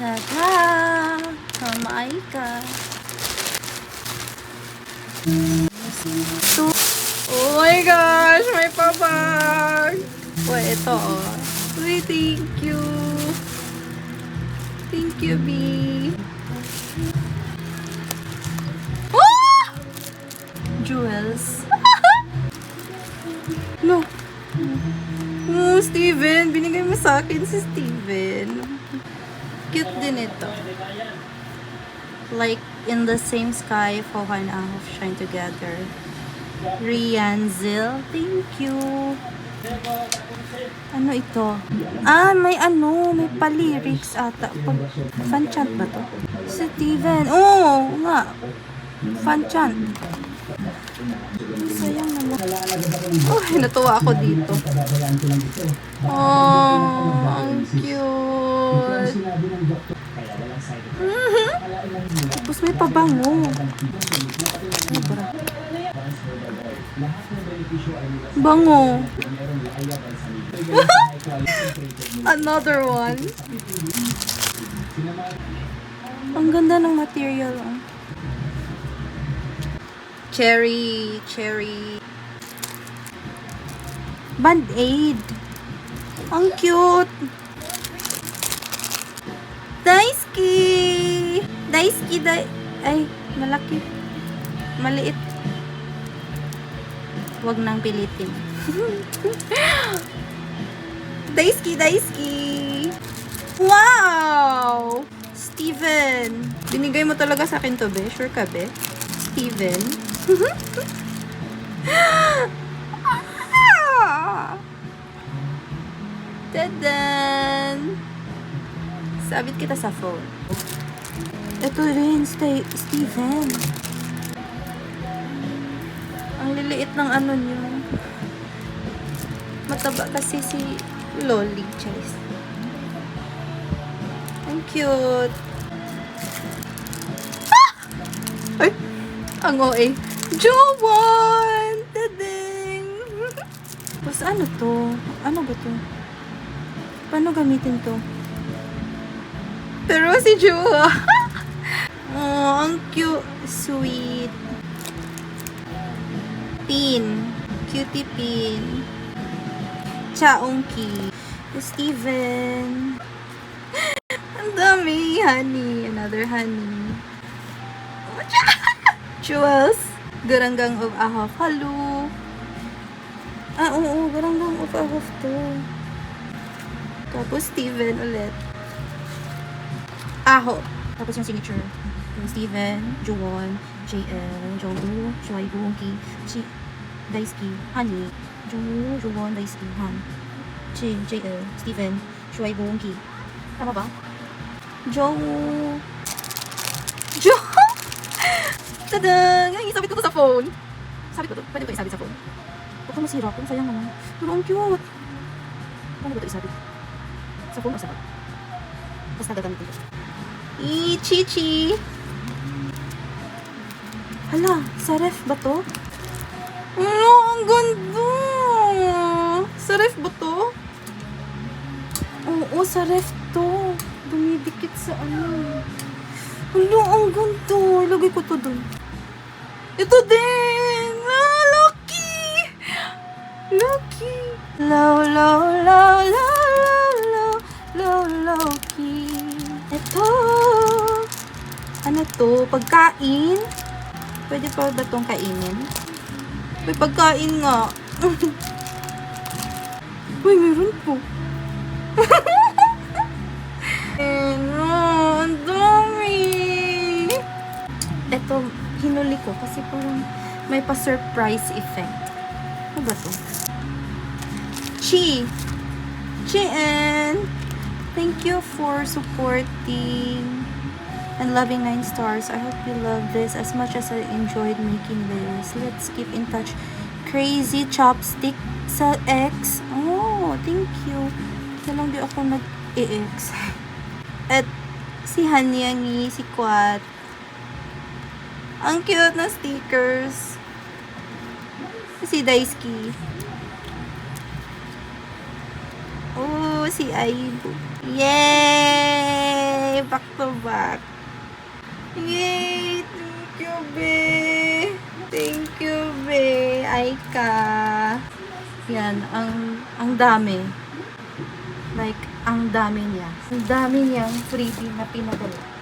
Tada! Kamay ka. Oh my gosh! May pabag! Oh, ito oh. Uy, thank you. Thank you, B. Oh! Jewels. No. Oh, Steven. Binigay mo sa akin si Steven. Cute din ito. Like in the same sky, Foha and Ahov shine together. Rian Zil, thank you. Ano ito? Ah, may pa-lyrics ata. Fan chant ba to? Steven. Oo, nga. Fan chant. Sayang naman. Oh, natuwa ako dito. Oh, ang cute. Tapos may pabango. Ano ba? Bango. Another one. Ang ganda ng material. Oh. Cherry. Band-aid. Ang cute. Daisuki. Ay, malaki. Maliit. Huwag nang pilitin. Daisuki. Wow! Steven. Binigay mo talaga sa akin to, be? Sure ka, be? Steven. Tadan! Sabit kita sa phone. Ito rin, Steven. Ang liliit ng ano niyo. Mataba kasi si Loli, Chase. Ang cute. Ah! Ay! Ang OA. Jowan! Tadeng! Tapos ano to? Ano ba to? Paano gamitin to? Pero si Jowa. Oh, ang cute. Sweet. Pin. Cutie pin. Chaongki. Steven. Ang dami. Honey. Another honey. Jewels. Garanggang of Ahov. Hello. Ah, oo. Garanggang of Ahov to. Tapos Steven ulit. Ahov. Tapos yung signature. Yung Steven, Juwon, JL, Jowu, Shuaibu, Ki, Daisuki, Honey, Jowu, Juwon, Daisuki, Han, JL, Steven, Shuaibu, Ki. Tama ba? Jowu. Tadang! Ay, isabit ko to sa phone. Sabit ko to. Pwede ko isabit sa phone. Huwag ka masira. Kung sayang naman. Pero ang cute. Paano ba ito isabit? Sa phone o sa bag? Tapos nagagamit dito. Chichi! Hala, sa ref ba to? Ano, ang ganda! Sa ref ba to? Oo, sa ref to. Dumidikit sa ano. Hala, ang ganda. Ilagay ko to dun. Ito din! Ah, lucky! Lucky! Low, ito. Ano to? Pagkain? Pwede pa ba itong kainin? May pagkain nga. Uy, meron po. Ang dami. Ito, hinuli ko kasi parang may pa-surprise effect. Ano ba to? Chien! Thank you for supporting and loving 9 stars. I hope you love this as much as I enjoyed making this. Let's keep in touch. Crazy chopstick sa X. Oh, thank you. Kaya lang di ako nag-EX. At si Hanyangi, si Kwat. Ang cute na stickers. Si Daisuki. Oh, si Aibu. Yay! back to back. Yay! Thank you, be. Thank you, be. Aika. Yan, ang dami. Like, ang dami niya. Ang dami niyang freebie na pinadala.